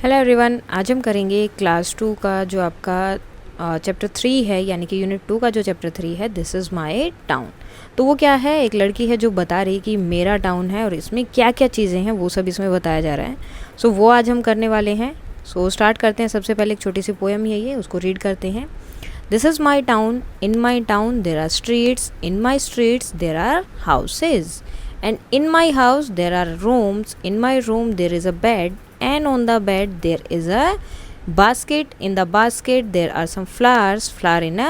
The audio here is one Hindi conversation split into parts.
हेलो एवरीवन, आज हम करेंगे क्लास 2 का जो आपका चैप्टर 3 है, यानी कि यूनिट 2 का जो चैप्टर 3 है, दिस इज़ माय टाउन। तो वो क्या है, एक लड़की है जो बता रही कि मेरा टाउन है और इसमें क्या क्या चीज़ें हैं वो सब इसमें बताया जा रहा है। सो वो आज हम करने वाले हैं। सो स्टार्ट करते हैं। सबसे पहले एक छोटी सी पोएम है ये, उसको रीड करते हैं। This is my town, in my town there are streets, in my streets there are houses, and in my house there are rooms, in my room there is a bed, and on the bed there is a basket, in the basket there are some flowers, flower in a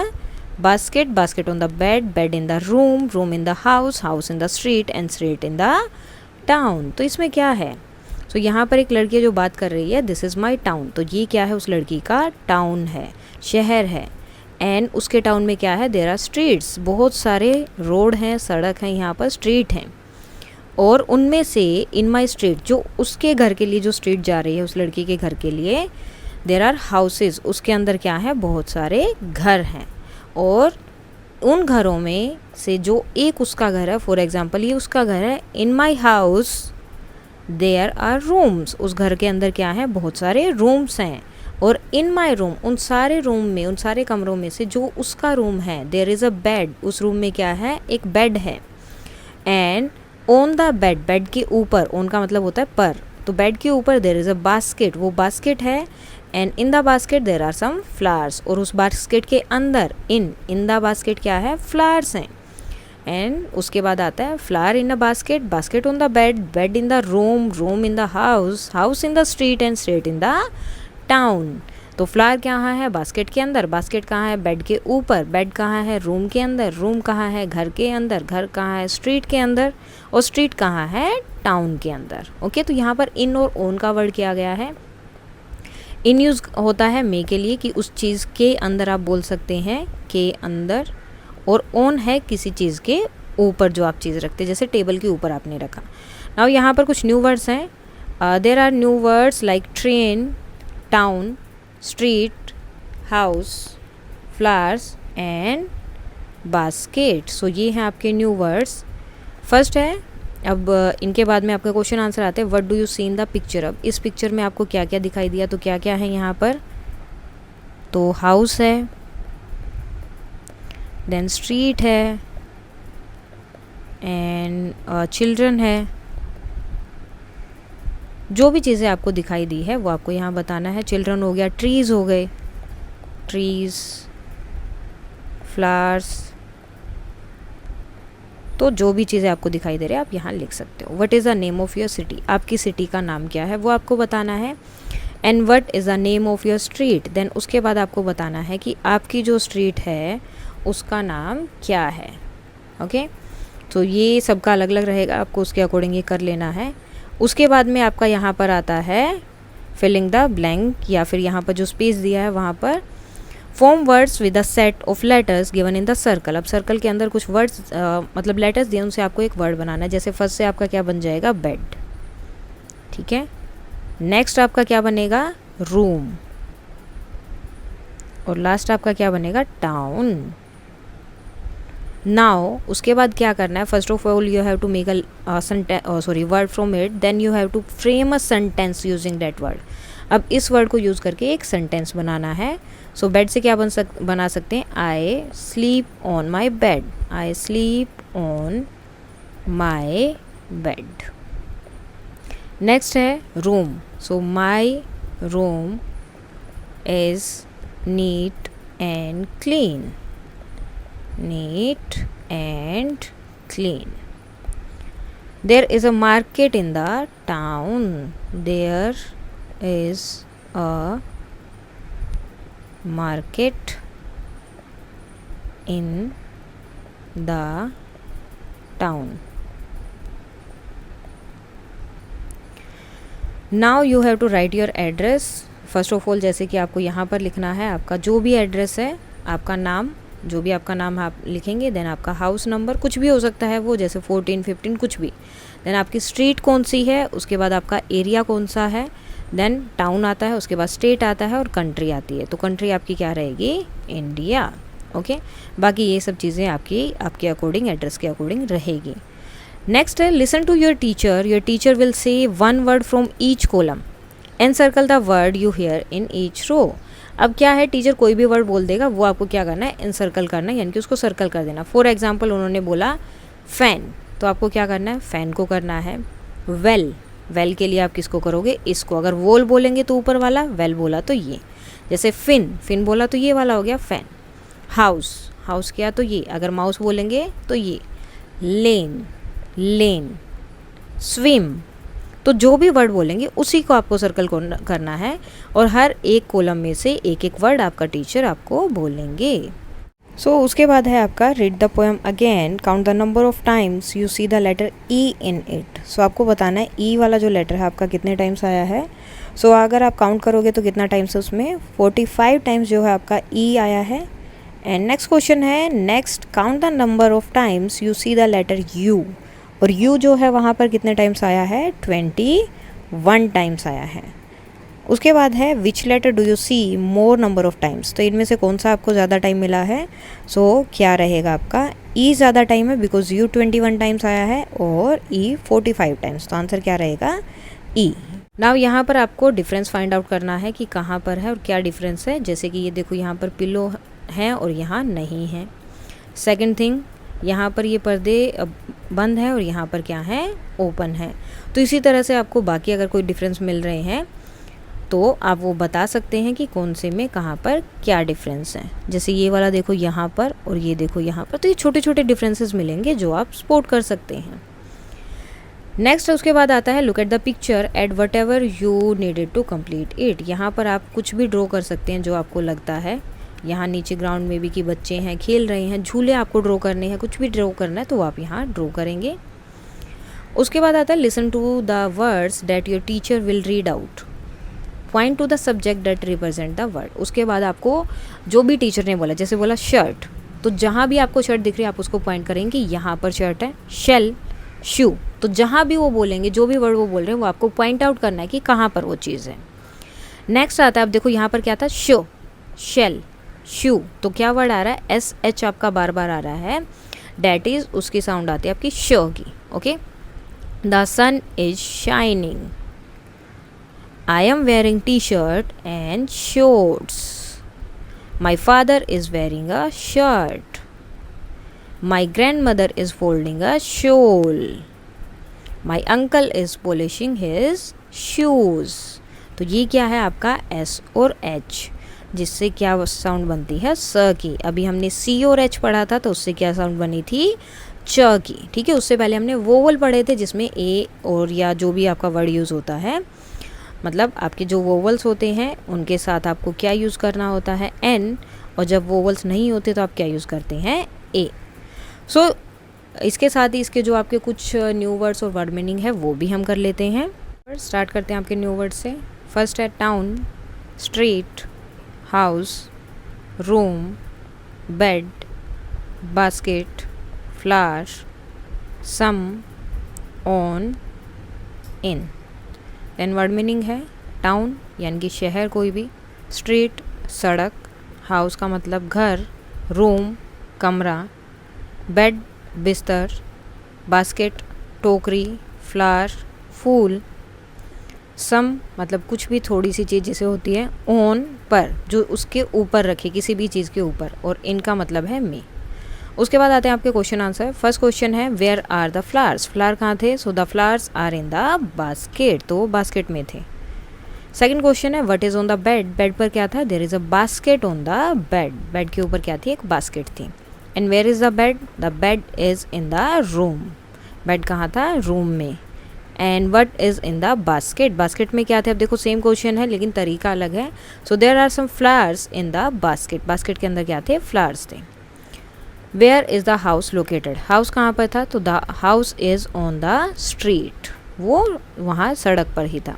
basket, basket on the bed, bed in the room, room in the house, house in the street, and street in the town। तो इसमें क्या है? तो यहाँ पर एक लड़की जो बात कर रही है, दिस इज़ माई टाउन, तो ये क्या है, उस लड़की का टाउन है, शहर है। एंड उसके टाउन में क्या है, देर आर स्ट्रीट्स, बहुत सारे रोड हैं, सड़क हैं, यहाँ पर स्ट्रीट हैं। और उनमें से इन माई स्ट्रीट, जो उसके घर के लिए जो स्ट्रीट जा रही है, उस लड़की के घर के लिए, देर आर हाउसेज, उसके अंदर क्या है, बहुत सारे घर हैं। और उन घरों में से जो एक उसका घर है, फॉर एग्ज़ाम्पल ये उसका घर है, in my house there are rooms, उस घर के अंदर क्या है, बहुत सारे रूम्स हैं। और इन माई रूम, उन सारे रूम में, उन सारे कमरों में से जो उसका रूम है, देयर इज़ अ बेड, उस रूम में क्या है, एक बेड है। And on the bed, bed के ऊपर, ऑन का मतलब होता है पर, तो बेड के ऊपर देर इज़ अ बास्केट, वो बास्केट है। And in the basket there are some flowers, और उस बास्केट के अंदर, इन द बास्केट क्या है, फ्लावर्स हैं। एंड उसके बाद आता है flower in the basket, basket on the bed, bed in the room, room in the house, house in the street, and street in the town. तो फ्लावर कहाँ है, बास्केट के अंदर, बास्केट कहाँ है, बेड के ऊपर, बेड कहाँ है, रूम के अंदर, रूम कहाँ है, घर के अंदर, घर कहाँ है, स्ट्रीट के अंदर, और स्ट्रीट कहाँ है, टाउन के अंदर। ओके, तो यहाँ पर इन और ओन का वर्ड किया गया है। इन यूज़ होता है मे के लिए, कि उस चीज़ के अंदर आप बोल सकते हैं, के अंदर, और ओन है किसी चीज़ के ऊपर जो आप चीज़ रखते हैं, जैसे टेबल के ऊपर आपने रखा। नाउ यहाँ पर कुछ न्यू वर्ड्स हैं। There are new words like train, town, street, house, flowers and basket. So ये हैं आपके न्यू वर्ड्स। फर्स्ट है, अब इनके बाद में आपका क्वेश्चन आंसर आते हैं, what do you see in the picture. अब इस पिक्चर में आपको क्या क्या दिखाई दिया, तो क्या क्या है यहाँ पर, तो हाउस है, देन स्ट्रीट है, एंड चिल्ड्रन है। जो भी चीज़ें आपको दिखाई दी है वो आपको यहाँ बताना है। चिल्ड्रन हो गया, ट्रीज़ हो गए, ट्रीज़, फ्लावर्स, तो जो भी चीज़ें आपको दिखाई दे रही है आप यहाँ लिख सकते हो। What is the name of your city, आपकी सिटी का नाम क्या है वो आपको बताना है। And what is the name of your street, then उसके बाद आपको बताना है कि आपकी जो स्ट्रीट है उसका नाम क्या है। ओके, तो ये सबका अलग अलग रहेगा, आपको उसके अकॉर्डिंग ये कर लेना है। उसके बाद में आपका यहाँ पर आता है फिलिंग द ब्लैंक, या फिर यहाँ पर जो स्पेस दिया है वहाँ पर form words with a set of letters given in the circle. अब सर्कल के अंदर कुछ वर्ड्स मतलब लेटर्स दिए, उनसे आपको एक वर्ड बनाना है। जैसे फर्स्ट से आपका क्या बन जाएगा, बेड, ठीक है। नेक्स्ट आपका क्या बनेगा, रूम, और लास्ट आपका क्या बनेगा, टाउन। नाउ उसके बाद क्या करना है, first of all you have to make word from it, then you have to frame a sentence using that word. अब इस वर्ड को यूज़ करके एक सेंटेंस बनाना है। सो बेड से क्या बना सकते हैं, I sleep on my bed, I sleep on my bed. Next है room, so my room is neat and clean, neat and clean. There is a market in the town, there is a market in the town. Now you have to write your address. First of all, जैसे कि आपको यहाँ पर लिखना है आपका जो भी एड्रेस है, आपका नाम, जो भी आपका नाम आप लिखेंगे, देन आपका हाउस नंबर, कुछ भी हो सकता है वो, जैसे 14, 15, कुछ भी। देन आपकी स्ट्रीट कौन सी है, उसके बाद आपका एरिया कौन सा है, देन टाउन आता है, उसके बाद स्टेट आता है, और कंट्री आती है। तो कंट्री आपकी क्या रहेगी, इंडिया। ओके, बाकी ये सब चीज़ें आपके अकॉर्डिंग, एड्रेस के अकॉर्डिंग रहेगी। नेक्स्ट है, listen to your teacher will say one word from each column. Encircle the word you hear in each row. अब क्या है, टीचर कोई भी वर्ड बोल देगा, वो आपको क्या करना है, एनसर्कल करना है, यानी कि उसको सर्कल कर देना। फॉर एग्जाम्पल उन्होंने बोला फ़ैन, तो आपको क्या करना है, फ़ैन को करना है। वेल, वेल के लिए आप किसको करोगे, इसको। अगर वोल बोलेंगे तो ऊपर वाला, वेल बोला तो ये। जैसे फिन, फिन बोला तो ये वाला हो गया फैन। हाउस, हाउस किया तो ये। अगर माउस बोलेंगे तो ये। लेन, लेन। स्विम, तो जो भी वर्ड बोलेंगे उसी को आपको सर्कल करना है, और हर एक कॉलम में से एक एक वर्ड आपका टीचर आपको बोलेंगे। सो उसके बाद है आपका read the poem again, count the number of times you see the letter E in it. So आपको बताना है ई वाला जो लेटर है आपका कितने टाइम्स आया है। सो अगर आप काउंट करोगे तो कितना टाइम्स है उसमें, 45 टाइम्स जो है आपका ई आया है। एंड नेक्स्ट क्वेश्चन है, next count the number of times you see the letter U, और यू जो है वहाँ पर कितने टाइम्स आया है, 21 टाइम्स आया है। उसके बाद है which letter do you see more number of times, तो इनमें से कौन सा आपको ज़्यादा टाइम मिला है। सो क्या रहेगा आपका, ई ज़्यादा टाइम है, बिकॉज यू 21 टाइम्स आया है और ई 45 टाइम्स, तो आंसर क्या रहेगा, ई। नाउ यहाँ पर आपको डिफरेंस फाइंड आउट करना है कि कहाँ पर है और क्या डिफरेंस है। जैसे कि ये देखो, यहाँ पर पिलो है और यहाँ नहीं है। सेकेंड थिंग, यहाँ पर ये पर्दे बंद है और यहाँ पर क्या है, ओपन है। तो इसी तरह से आपको बाकी अगर कोई डिफरेंस मिल रहे हैं तो आप वो बता सकते हैं कि कौन से में कहाँ पर क्या डिफरेंस है। जैसे ये वाला देखो यहाँ पर और ये देखो यहाँ पर, तो ये छोटे छोटे डिफरेंसेस मिलेंगे जो आप स्पॉट कर सकते हैं। नेक्स्ट उसके बाद आता है look at the picture at whatever you needed to complete it. यहाँ पर आप कुछ भी ड्रॉ कर सकते हैं जो आपको लगता है। यहाँ नीचे ग्राउंड में भी कि बच्चे हैं, खेल रहे हैं, झूले आपको ड्रॉ करने हैं, कुछ भी ड्रॉ करना है तो आप यहाँ ड्रॉ करेंगे। उसके बाद आता है listen to the words that your teacher will read out, point to the subject that represent the word. उसके बाद आपको जो भी टीचर ने बोला, जैसे बोला शर्ट, तो जहाँ भी आपको शर्ट दिख रही है आप उसको पॉइंट करेंगे, यहाँ पर शर्ट है। शेल, शू, तो जहाँ भी वो बोलेंगे, जो भी वर्ड वो बोल रहे हैं वो आपको पॉइंट आउट करना है कि कहाँ पर वो चीज़ है। नेक्स्ट आता है, आप देखो यहाँ पर क्या था, शो, शेल, शू, तो क्या वर्ड आ रहा है, एस एच आपका बार बार आ रहा है, डैट इज़ उसकी साउंड आती है आपकी श की। Okay, the sun is shining, I am wearing T shirt and shorts, my father is wearing a shirt, my grandmother is folding a shawl, my uncle is polishing his shoes. तो ये क्या है आपका एस और एच, जिससे क्या साउंड बनती है, स की। अभी हमने सी और एच पढ़ा था तो उससे क्या साउंड बनी थी, च की। ठीक है, उससे पहले हमने वोवल पढ़े थे जिसमें ए और या जो भी आपका वर्ड यूज़ होता है, मतलब आपके जो वोवल्स होते हैं उनके साथ आपको क्या यूज़ करना होता है, एन, और जब वोवल्स नहीं होते तो आप क्या यूज़ करते हैं, ए। सो इसके साथ ही इसके जो आपके कुछ न्यू वर्ड्स और वर्ड मीनिंग है वो भी हम कर लेते हैं। स्टार्ट करते हैं आपके न्यू वर्ड से। फर्स्ट है town, street, house, room, bed, basket, flower, some, on, in. Then word meaning है टाउन यानी कि शहर कोई भी, स्ट्रीट सड़क, हाउस का मतलब घर, रूम कमरा, बेड बिस्तर, बास्केट टोकरी, फ्लावर फूल, सम मतलब कुछ भी थोड़ी सी चीज़ जैसे होती है, ऑन पर जो उसके ऊपर रखे किसी भी चीज़ के ऊपर, और इनका मतलब है में। उसके बाद आते हैं आपके क्वेश्चन आंसर। फर्स्ट क्वेश्चन है where are the flowers, flower कहाँ थे, so the flowers are in the basket, तो बास्केट में थे। सेकंड क्वेश्चन है what is on the bed, bed पर क्या था, there is a basket on the bed, bed के ऊपर क्या थी, एक बास्केट थी। And where is the bed is in the room, bed कहाँ था, रूम में। And what is in the basket, basket में क्या थे, अब देखो सेम क्वेश्चन है लेकिन तरीका अलग है। So there are some flowers in the basket, basket के अंदर क्या थे, फ्लावर्स थे। Where is the house located, house कहाँ पर था, तो the house is on the street, वो वहाँ सड़क पर ही था।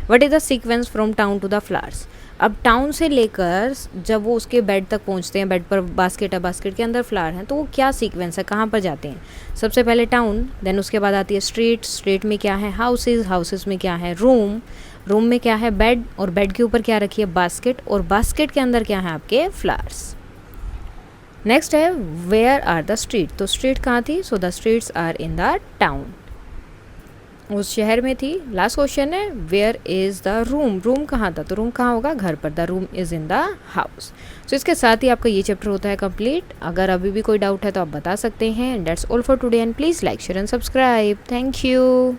What is the sequence from town to the flowers, अब टाउन से लेकर जब वो उसके बेड तक पहुंचते हैं, बेड पर बास्केट है, बास्केट के अंदर फ्लावर हैं, तो वो क्या सीक्वेंस है, कहाँ पर जाते हैं। सबसे पहले टाउन, देन उसके बाद आती है स्ट्रीट, स्ट्रीट में क्या है, हाउसेस, हाउसेस में क्या है, रूम, रूम में क्या है, बेड, और बेड के ऊपर क्या रखी है, बास्केट, और बास्केट के अंदर क्या है आपके फ्लावर्स। नेक्स्ट है वेयर आर द स्ट्रीट, तो स्ट्रीट कहाँ थी, so the streets are in the town. उस शहर में थी। लास्ट क्वेश्चन है where is the room, room कहाँ था, तो रूम कहाँ होगा, घर पर, the room is in the house. So इसके साथ ही आपका ये चैप्टर होता है कंप्लीट। अगर अभी भी कोई डाउट है तो आप बता सकते हैं। And that's all for today and please like share and subscribe. Thank you.